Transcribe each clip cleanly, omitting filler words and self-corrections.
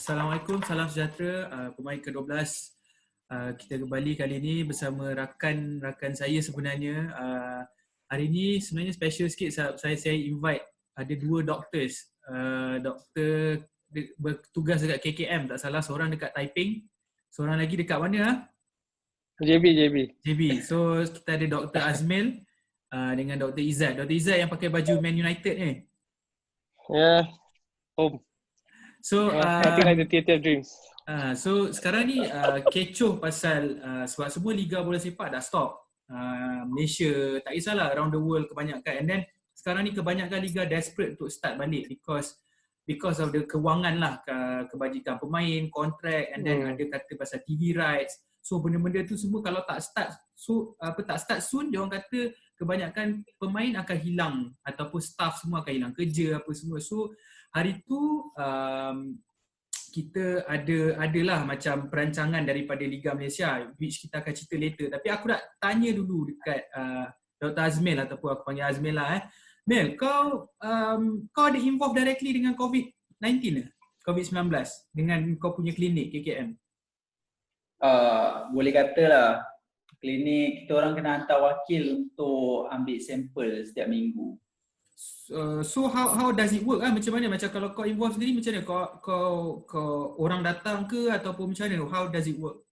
Assalamualaikum, salam sejahtera. Pemain ke-12. Kita kembali kali ini bersama rakan saya sebenarnya. Hari ini sebenarnya special sikit, saya invite ada dua doctors. Doktor bertugas dekat KKM, tak salah, seorang dekat Taiping, seorang lagi dekat mana? JB. So kita ada Dr. Azmil dengan Dr. Izzat. Dr. Izzat yang pakai baju Man United ni. Yeah, home. So I think like the theatre of dreams. So sekarang ni kecoh pasal sebab semua liga bola sepak dah stop. Malaysia, tak kisahlah, around the world kebanyakan. And then sekarang ni kebanyakan liga desperate untuk start balik because of the kewangan lah, kebajikan pemain, kontrak, and then ada kata pasal TV rights. So benda-benda tu semua kalau tak start soon, dia orang kata kebanyakan pemain akan hilang ataupun staff semua akan hilang kerja apa semua. So hari tu kita adalah macam perancangan daripada Liga Malaysia, which kita akan cerita later. Tapi aku nak tanya dulu dekat Dr. Azmil, ataupun aku panggil Azmil lah. Mel, kau ada involve directly dengan COVID-19 COVID-19 dengan kau punya klinik KKM? Boleh katalah klinik kita orang kena hantar wakil untuk ambil sampel setiap minggu. So how does it work? Macam mana? Macam kalau kau involve sendiri, macam mana? Kau orang datang ke ataupun macam mana? How does it work?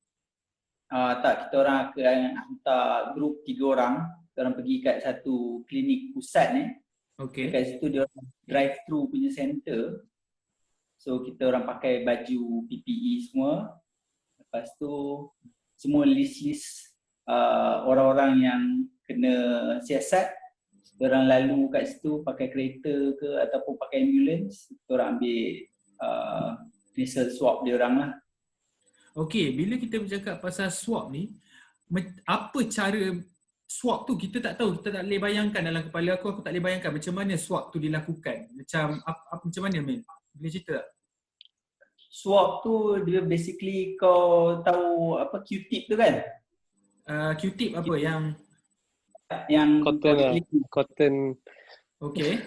Tak, kita orang akan hantar grup 3 orang. Kita orang pergi kat satu klinik pusat ni. Okay. Kat situ dia orang drive through punya center. So kita orang pakai baju PPE semua. Lepas tu semua list-list orang-orang yang kena siasat. Diorang lalu kat situ pakai kereta ke ataupun pakai ambulans, diorang ambil nasal swab diorang lah. Okay, bila kita bercakap pasal swab ni, apa cara swab tu? Kita tak tahu, kita tak boleh bayangkan dalam kepala aku tak boleh bayangkan macam mana swab tu dilakukan. Macam mana, Mel? Boleh cerita tak? Swab tu dia basically, kau tahu apa Q-tip tu kan? Q-tip apa? Yang cotton. Okay.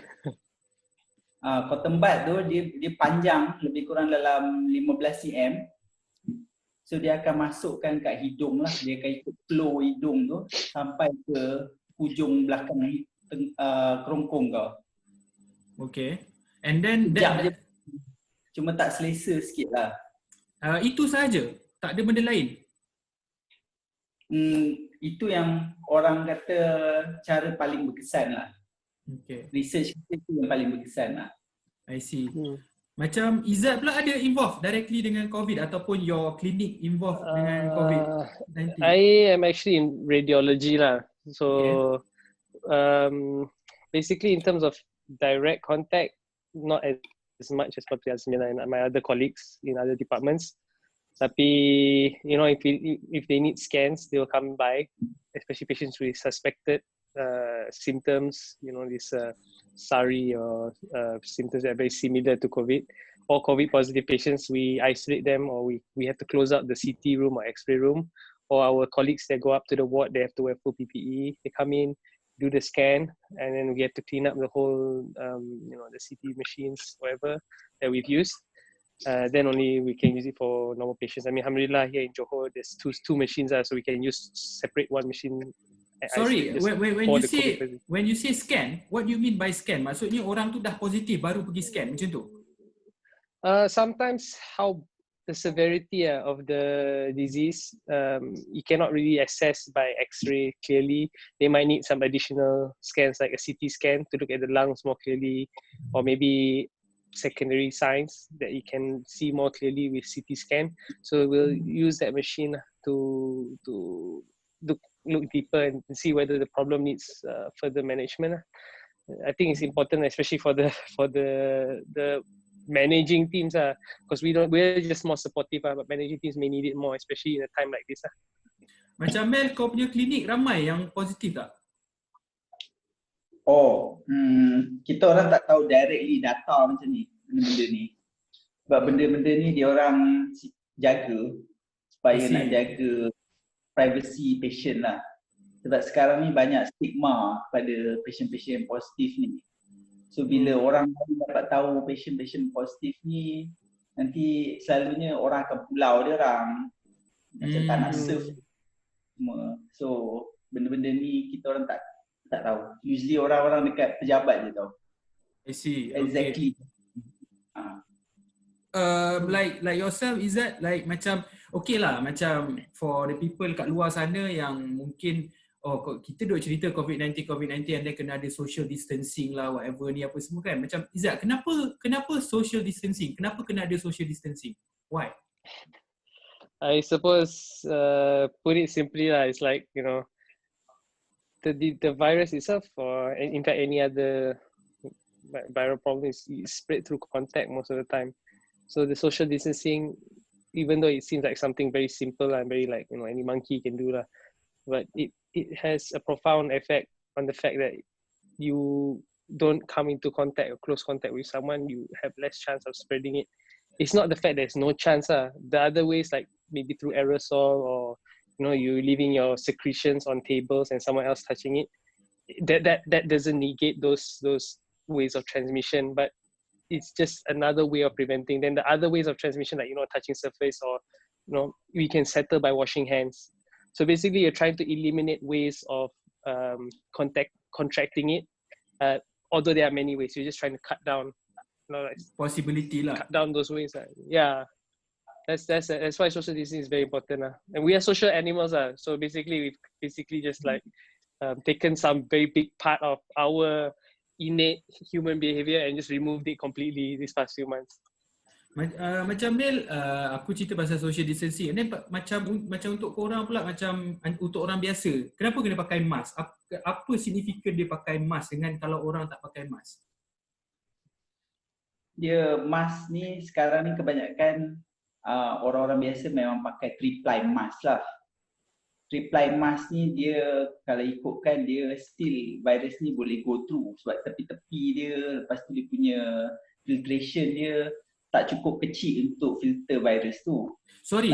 Cotton bud tu dia panjang lebih kurang dalam 15 cm. So dia akan masukkan kat hidung lah. Dia akan ikut flow hidung tu sampai ke hujung belakang kerongkong kau. Okay. And then cuma tak selesa sikit lah. Itu sahaja? Tak ada benda lain? Itu yang orang kata cara paling berkesan lah. Okay. Research itu yang paling berkesan lah. I see. Macam Izzat pula ada involve directly dengan COVID ataupun your clinic involve dengan COVID-19? I am actually in radiology lah. So basically in terms of direct contact, not as much as Dr. Azmil and my other colleagues in other departments. Tapi, you know, if they need scans, they will come by, especially patients with suspected symptoms, you know, this SARI or symptoms that are very similar to COVID. Or COVID positive patients, we isolate them, or we have to close out the CT room or X-ray room. Or our colleagues that go up to the ward, they have to wear full PPE. They come in, do the scan, and then we have to clean up the whole, you know, the CT machines, whatever that we've used. Then only we can use it for normal patients. I mean, alhamdulillah, here in Johor, there's two machines, so we can separate one machine. Sorry, when you say scan, what do you mean by scan? Maksudnya orang tu dah positif baru pergi scan, macam tu? Sometimes how the severity of the disease, you cannot really assess by X-ray clearly. They might need some additional scans, like a CT scan, to look at the lungs more clearly, or maybe secondary signs that you can see more clearly with CT scan. So we'll use that machine to look deeper and see whether the problem needs further management. I think it's important, especially for the managing teams, because we're just more supportive, but managing teams may need it more, especially in a time like this. Macam Mel, kau punya klinik ramai yang positif tak? Kita orang tak tahu directly data macam ni, benda-benda ni. Sebab benda-benda ni dia orang jaga supaya nak jaga privacy patient lah. Sebab sekarang ni banyak stigma pada patient-patient positif ni. So bila orang lain dapat tahu patient-patient positif ni, nanti selalunya orang akan pulau dia orang. Macam tak nak serve semua. So benda-benda ni kita orang tak tahu. Usually orang-orang dekat pejabat je tahu. I see. Exactly. Like yourself, is that like macam okay lah, macam for the people kat luar sana yang mungkin kita duk cerita COVID-19 and then kena ada social distancing lah, whatever ni apa semua kan. Macam Izzat, kenapa social distancing? Kenapa kena ada social distancing? Why? I suppose put it simply lah, it's like, you know, the virus itself, or in fact any other viral problem is spread through contact most of the time. So the social distancing, even though it seems like something very simple and very like, you know, any monkey can do lah, but it has a profound effect on the fact that you don't come into contact or close contact with someone, you have less chance of spreading it. It's not the fact there's no chance. The other ways, like maybe through aerosol, or you know, you leaving your secretions on tables and someone else touching it, that doesn't negate those ways of transmission, but it's just another way of preventing. Then the other ways of transmission, like, you know, touching surface, or, you know, we can settle by washing hands. So basically you're trying to eliminate ways of contracting it, although there are many ways. You're just trying to cut down, you know, like, possibility lah. cut down those ways. Yeah, that's why social distancing is very important. And we are social animals. So basically we've just like taken some very big part of our innate human behavior and just removed it completely these past few months. Macam Mel, aku cerita pasal social distancing, and then macam untuk korang pula, macam untuk orang biasa, kenapa kena pakai mask? Apa signifikan dia pakai mask dengan kalau orang tak pakai mask? Dia mask ni sekarang ni kebanyakan orang-orang biasa memang pakai 3-ply mask lah. 3-ply mask ni dia kalau ikutkan dia still virus ni boleh go through sebab tepi-tepi dia, lepas tu dia punya filtration dia tak cukup kecil untuk filter virus tu. Sorry,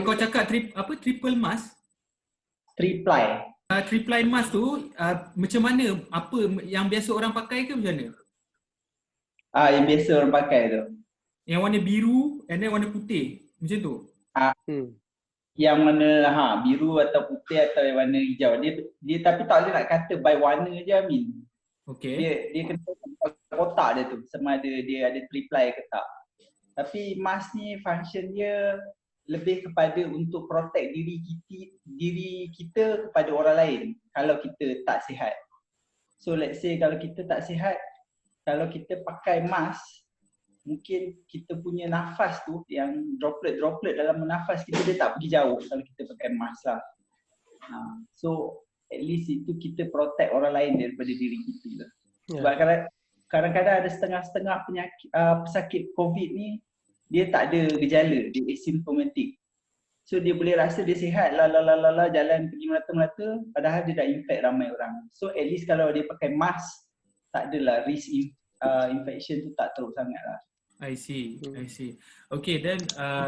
kau cakap triple mask? 3-ply. 3-ply mask tu macam mana? Apa yang biasa orang pakai ke macam mana? Yang biasa orang pakai tu. Yang warna biru and then warna putih. Macam tu? Yang mana biru atau putih atau yang warna hijau. Dia tapi tak boleh nak kata by warna je, Amin. Okay. Dia kena kotak dia tu, sama ada dia ada 3-ply ke tak. Tapi mask ni function dia lebih kepada untuk protect diri kita kepada orang lain kalau kita tak sihat. So let's say kalau kita tak sihat, kalau kita pakai mask, mungkin kita punya nafas tu, yang droplet dalam nafas kita, dia tak pergi jauh kalau kita pakai mask lah. So at least itu kita protect orang lain daripada diri kita. Sebab kadang-kadang ada setengah-setengah pesakit COVID ni, dia tak ada gejala, dia asymptomatic. So dia boleh rasa dia sihat, jalan pergi melata-melata, padahal dia dah infect ramai orang. So at least kalau dia pakai mask, tak adalah risk infection tu tak teruk sangat lah. I see. Okay, then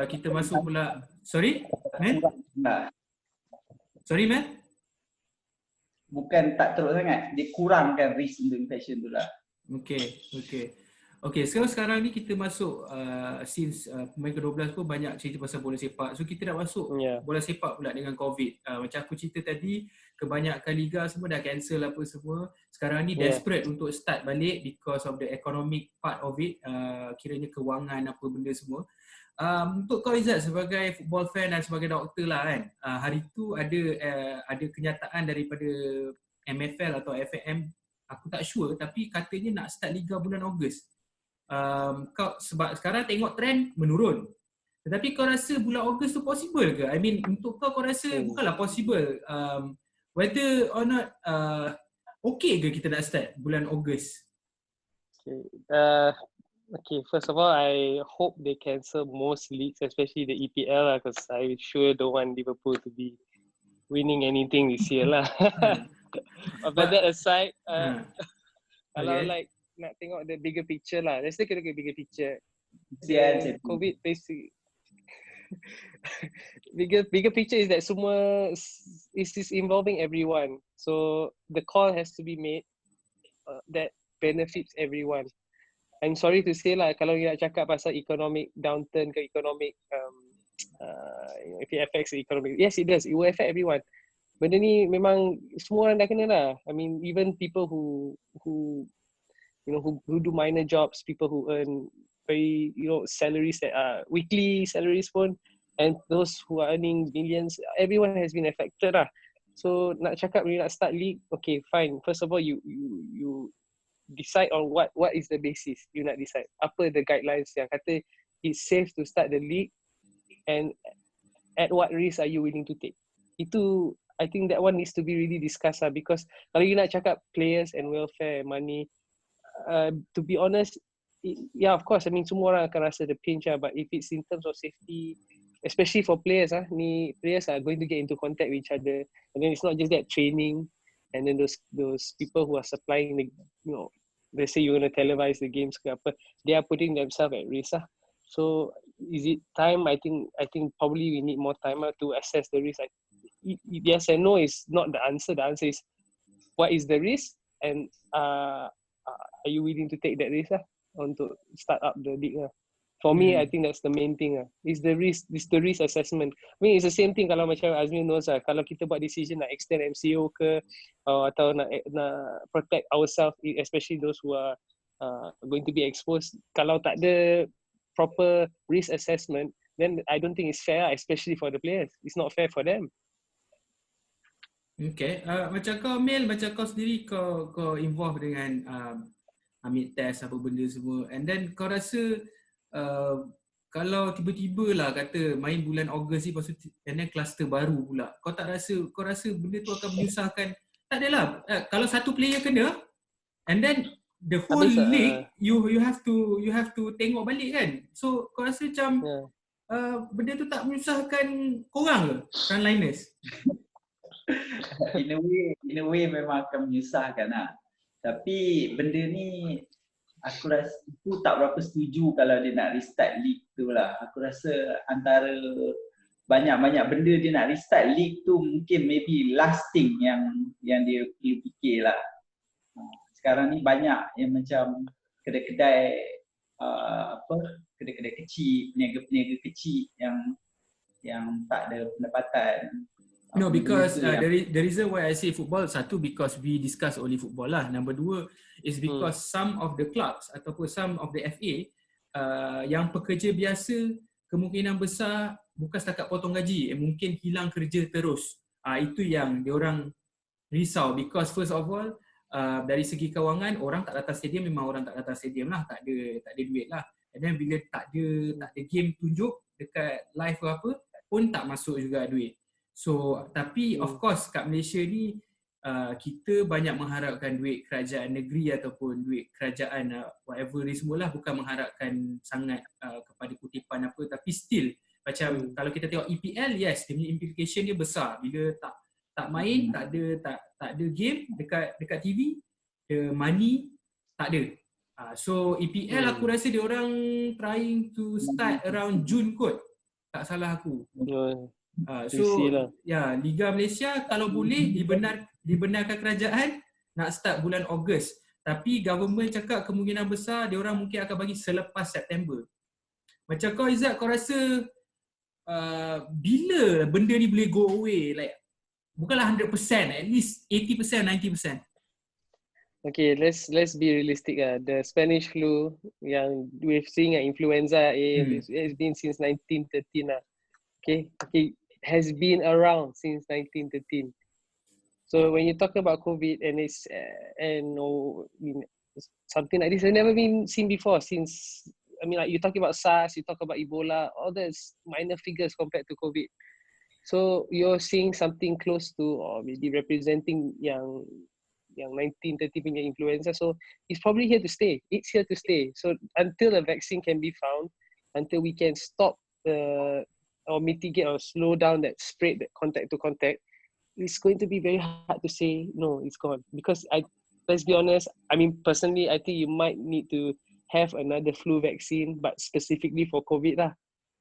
kita masuk pula. Sorry, man? Sorry, man? Bukan tak teruk sangat, dia kurangkan risk untuk infection tu lah. Okay, sekarang ni kita masuk since pemain ke-12 pun banyak cerita pasal bola sepak. So kita dah masuk bola sepak pula dengan COVID. Macam aku cerita tadi, kebanyakan liga semua dah cancel apa semua. Sekarang ni desperate untuk start balik because of the economic part of it, kiranya kewangan apa benda semua. Untuk kau Izzat sebagai football fan dan sebagai doktor lah kan, hari tu ada kenyataan daripada MFL atau FAM, aku tak sure, tapi katanya nak start liga bulan Ogos. Kau sebab sekarang tengok trend menurun, tetapi kau rasa bulan Ogos tu possible ke? I mean, untuk kau rasa bukanlah possible, whether or not okay ke kita nak start bulan Ogos? Okay, first of all, I hope they cancel most leagues, especially the EPL, because I sure don't want Liverpool to be winning anything this year lah. But that aside, kalau like nak tengok the bigger picture lah, let's take a look at the bigger picture. COVID basically bigger picture is that semua is involving everyone. So the call has to be made that benefits everyone. I'm sorry to say lah, kalau you nak cakap pasal economic downturn ke economic if it affects the economy, yes it does, it will affect everyone. Benda ni memang semua orang dah kena lah. I mean even people who who do minor jobs, people who earn very salaries that are weekly salaries pun, and those who are earning millions, everyone has been affected lah. So nak cakap you nak start league, okay fine. First of all you decide on what is the basis you nak decide. Apa the guidelines yang kata it's safe to start the league, and at what risk are you willing to take. Itu I think that one needs to be really discussed lah, because kalau you nak cakap players and welfare and money, to be honest, yeah of course, I mean semua orang akan rasa the pinch lah, but if it's in terms of safety, especially for players ni players are going to get into contact with each other, and then it's not just that training, and then those people who are supplying the, let's say you're going to televise the games ke apa, they are putting themselves at risk lah. So is it time? I think probably we need more time to assess the risk. Yes and no is not the answer. The answer is what is the risk, and are you willing to take that risk untuk start up the league lah. For me, I think that's the main thing is the risk assessment. I mean it's the same thing kalau macam Azmi knows kalau kita buat decision nak extend MCO ke atau nak protect ourselves, especially those who are going to be exposed, kalau tak ada proper risk assessment, then I don't think it's fair, especially for the players. It's not fair for them. Okay, macam kau Mel, macam kau sendiri kau involve dengan ambil test apa benda semua, and then kau rasa kalau tiba-tiba lah kata main bulan Ogos ni, lepas tu and then kluster baru pula, kau rasa benda tu akan menyusahkan? Tak adalah, kalau satu player kena and then the whole league you have to tengok balik kan. So kau rasa macam benda tu tak menyusahkan korang ke, frontliners? In a way memang akan menyusahkan lah. Tapi benda ni aku rasa aku tak berapa setuju kalau dia nak restart league tu lah. Aku rasa antara banyak benda dia nak restart league tu, mungkin maybe last thing yang dia fikir lah. Sekarang ni banyak yang macam kedai-kedai kedai-kedai kecil, peniaga-peniaga kecil yang tak ada pendapatan. No, because the reason why I say football, satu because we discuss only football lah. Number dua is because some of the clubs ataupun some of the FA yang pekerja biasa kemungkinan besar bukan setakat potong gaji, mungkin hilang kerja terus. Itu yang diorang risau, because first of all dari segi kewangan, orang tak datang stadium memang orang tak datang stadium lah, tak ada duit lah. And then bila tak ada game tunjuk dekat live ke apa pun tak masuk juga duit. So tapi of course kat Malaysia ni kita banyak mengharapkan duit kerajaan negeri ataupun duit kerajaan whatever ni semualah, bukan mengharapkan sangat kepada kutipan apa, tapi still macam kalau kita tengok EPL, yes dia punya implication dia besar. Bila tak main, tak ada game dekat TV, the money tak ada. So EPL aku rasa dia orang trying to start around June kot, tak salah aku. So Liga Malaysia kalau boleh dibenarkan kerajaan nak start bulan Ogos, tapi government cakap kemungkinan besar dia orang mungkin akan bagi selepas September. Macam kau Izzat, kau rasa bila benda ni boleh go away, like bukanlah 100%, at least 80%, 90%? Okay, let's be realistic. The Spanish flu yang we've seen influenza it's been since 1913 Okay, has been around since 1913. So when you talk about COVID and it's something like this has never been seen before since, I mean like you talk about SARS, you talk about Ebola, all that's minor figures compared to COVID. So you're seeing something close to or maybe representing yang 1930 punya influenza. So it's probably here to stay. It's here to stay. So until a vaccine can be found, until we can stop or mitigate or slow down that spread, that contact to contact, it's going to be very hard to say no, it's gone. Because let's be honest, I mean personally, I think you might need to have another flu vaccine, but specifically for COVID lah.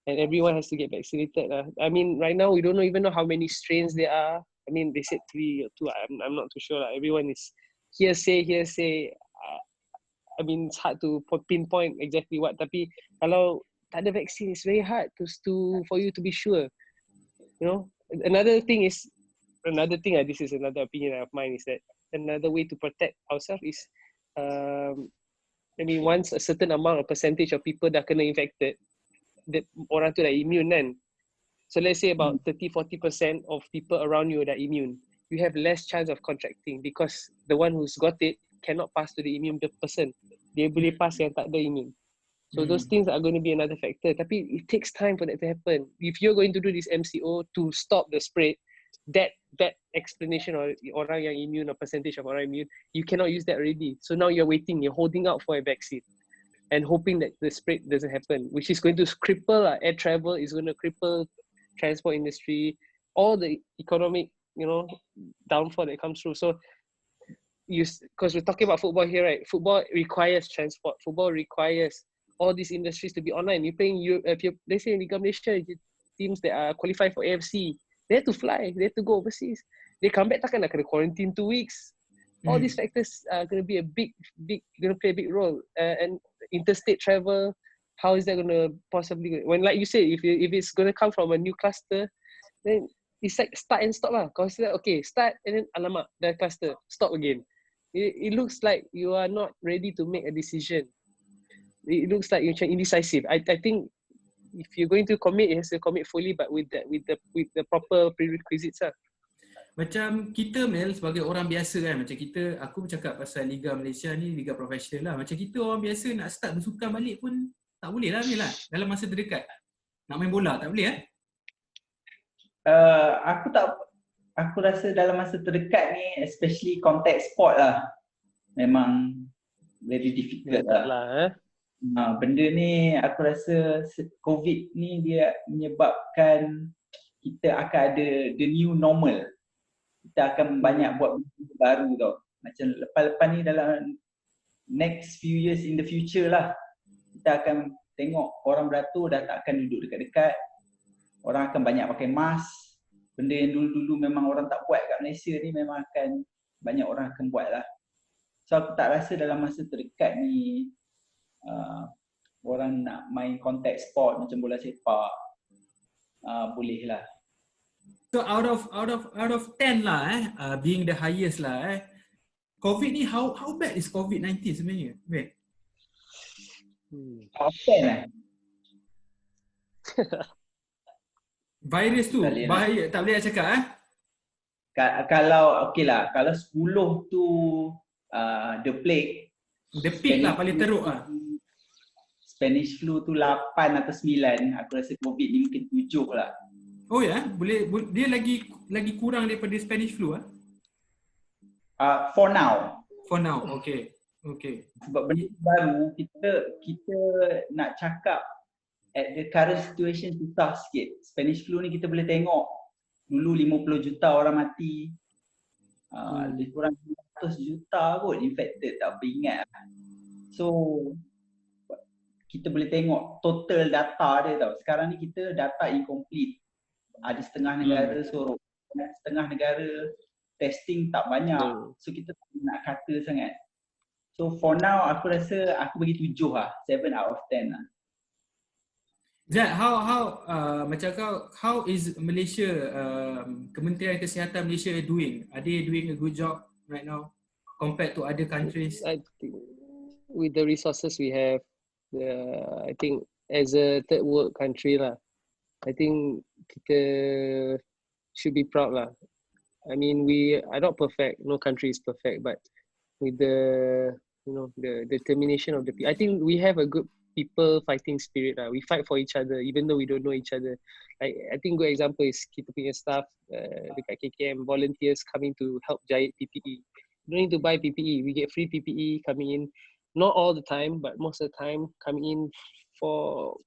And everyone has to get vaccinated lah. I mean right now we don't even know how many strains there are. I mean they said 3 or 2. I'm not too sure lah. Everyone is hearsay. I mean, it's hard to pinpoint exactly what. Tapi kalau tak ada vaksin, it's very hard for you to be sure. You know, another thing, this is another opinion of mine, is that another way to protect ourselves is, I mean, once a certain amount or percentage of people dah kena infected, that orang tu dah immune kan. So let's say about 30-40% of people around you are immune. You have less chance of contracting because the one who's got it cannot pass to the immune person. Dia boleh pass yang tak ada immune. So those things are going to be another factor. Tapi it takes time for that to happen. If you're going to do this MCO to stop the spread, that explanation or orang yang immune or percentage of orang immune, you cannot use that already. So now you're waiting, you're holding out for a vaccine and hoping that the spread doesn't happen, which is going to cripple air travel, is going to cripple transport industry, all the economic, downfall that comes through. So because we're talking about football here, right? Football requires transport. Football requires all these industries to be online. You're playing, let's say in Liga Malaysia, teams that are qualified for AFC, they have to fly, they have to go overseas. They come back, takkan nak kena quarantine 2 weeks. All these factors are going to be going to play a big role. And interstate travel, how is that going to possibly, when like you say, if it's going to come from a new cluster, then it's like start and stop lah. Consider, okay, start and then alamak, the cluster, stop again. It looks like you are not ready to make a decision. It looks like you're indecisive. I think if you're going to commit, you have to commit fully, but with the proper prerequisites lah. Macam kita Mel sebagai orang biasa kan, macam kita, aku bercakap pasal Liga Malaysia ni, Liga Profesional lah. Macam kita orang biasa nak start bersukan balik pun tak boleh lah Mel lah, dalam masa terdekat. Nak main bola tak boleh Aku rasa dalam masa terdekat ni, especially contact sport lah, memang very difficult lah. Benda ni aku rasa COVID ni dia menyebabkan kita akan ada the new normal. Kita akan banyak buat benda baru tau. Macam lepas-lepas ni dalam next few years in the future lah, kita akan tengok orang beratur dah tak akan duduk dekat-dekat. Orang akan banyak pakai mask. Benda yang dulu-dulu memang orang tak buat kat Malaysia ni memang akan banyak orang akan buat lah. So aku tak rasa dalam masa terdekat ni orang nak main contact sport macam bola sepak boleh lah. So out of 10 lah being the highest lah COVID ni how bad is COVID-19 sebenarnya? Bad. Top 10 lah. Virus tu bahaya, tak boleh nak cakap Kalau okey lah, kalau 10 tu the plague, the peak lah paling teruk lah. Spanish flu tu 8 atau 9, aku rasa COVID ni mungkin 7 lah. Oh ya, boleh dia lagi kurang daripada Spanish flu For now. Okay. Sebab benda baru, kita nak cakap at the current situation susah sikit. Spanish flu ni kita boleh tengok dulu 50 juta orang mati, lebih kurang 100 juta kot infected, tak beringat. So kita boleh tengok total data dia tau. Sekarang ni kita data incomplete. Ada setengah negara sorok, setengah negara testing tak banyak. So kita tak nak kata sangat. So for now aku rasa aku bagi 7 lah, 7 out of 10 lah. Zat, how is Malaysia, Kementerian Kesihatan Malaysia doing? Are they doing a good job right now compared to other countries? I think with the resources we have, I think as a third world country lah, I think kita should be proud lah. I mean, we are not perfect. No country is perfect, but with the the determination of the people, I think we have a good people fighting spirit lah. We fight for each other even though we don't know each other. Like, I think good example is kita punya staff dekat KKM, volunteers coming to help jahit PPE. You don't need to buy PPE. We get free PPE coming in, not all the time, but most of the time coming in for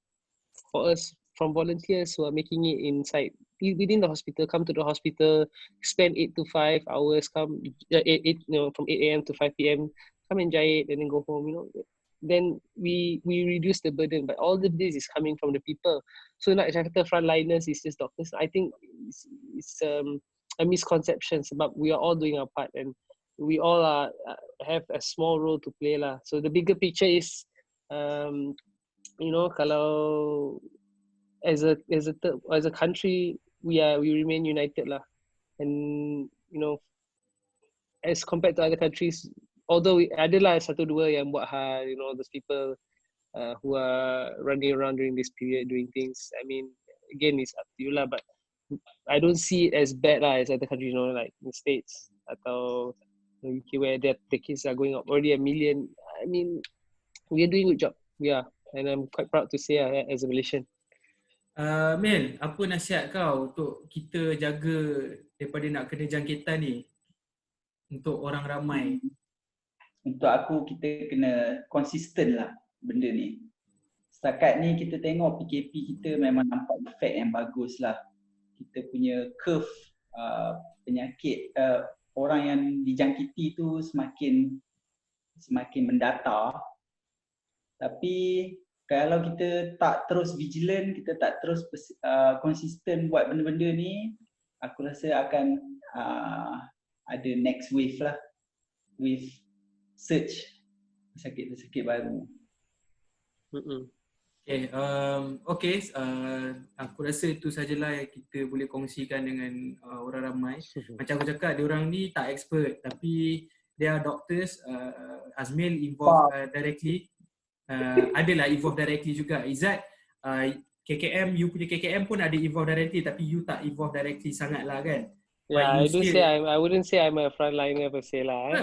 us from volunteers who are making it inside within the hospital. Come to the hospital, spend 8 to 5 hours, come from 8 a.m. to 5 p.m. come and jahit and then go home. Then we reduce the burden, but all of this is coming from the people. So nak kata frontliners is just doctors. I think it's a misconception sebab we are all doing our part, and we all have a small role to play lah. So the bigger picture is, you know, kalau as a country we remain united lah, and you know, as compared to other countries, although adalah satu dua yang buat hal, you know, those people who are running around during this period doing things. I mean, again, it's up to you lah, but I don't see it as bad lah as other countries, you know, like in the States atau UK where the cases are going up already 1 million. I mean, we are doing a good job. Yeah, and I'm quite proud to say as a Malaysian. Mel, apa nasihat kau untuk kita jaga daripada nak kena jangkitan ni untuk orang ramai? Untuk aku, kita kena konsisten lah benda ni. Setakat ni kita tengok PKP kita memang nampak efek yang bagus lah. Kita punya curve penyakit orang yang dijangkiti tu semakin mendata. Tapi kalau kita tak terus vigilant, kita tak terus konsisten buat benda-benda ni, aku rasa akan ada next wave lah, with surge pesakit-pesakit baru. Aku rasa itu sajalah yang kita boleh kongsikan dengan orang ramai. Macam aku cakap, diorang ni tak expert tapi they are doctors. Azmil involved directly. Adalah involved directly juga. Izzat, KKM, you punya KKM pun ada involved directly tapi you tak involved directly sangat lah kan? Yeah, I wouldn't say I'm a frontliner per se lah.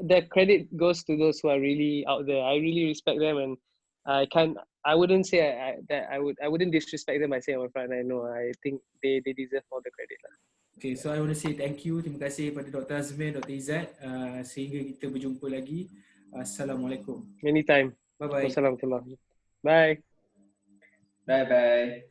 The credit goes to those who are really out there. I really respect them, and I wouldn't say I wouldn't disrespect them by saying I'm a frontliner. No, I think they deserve all the credit lah. Okay, so I want to say thank you. Terima kasih kepada Dr. Azmil, Dr. Izzat. Sehingga kita berjumpa lagi. Assalamualaikum. Anytime. Bye-bye. Wassalamualaikum. Bye. Bye-bye.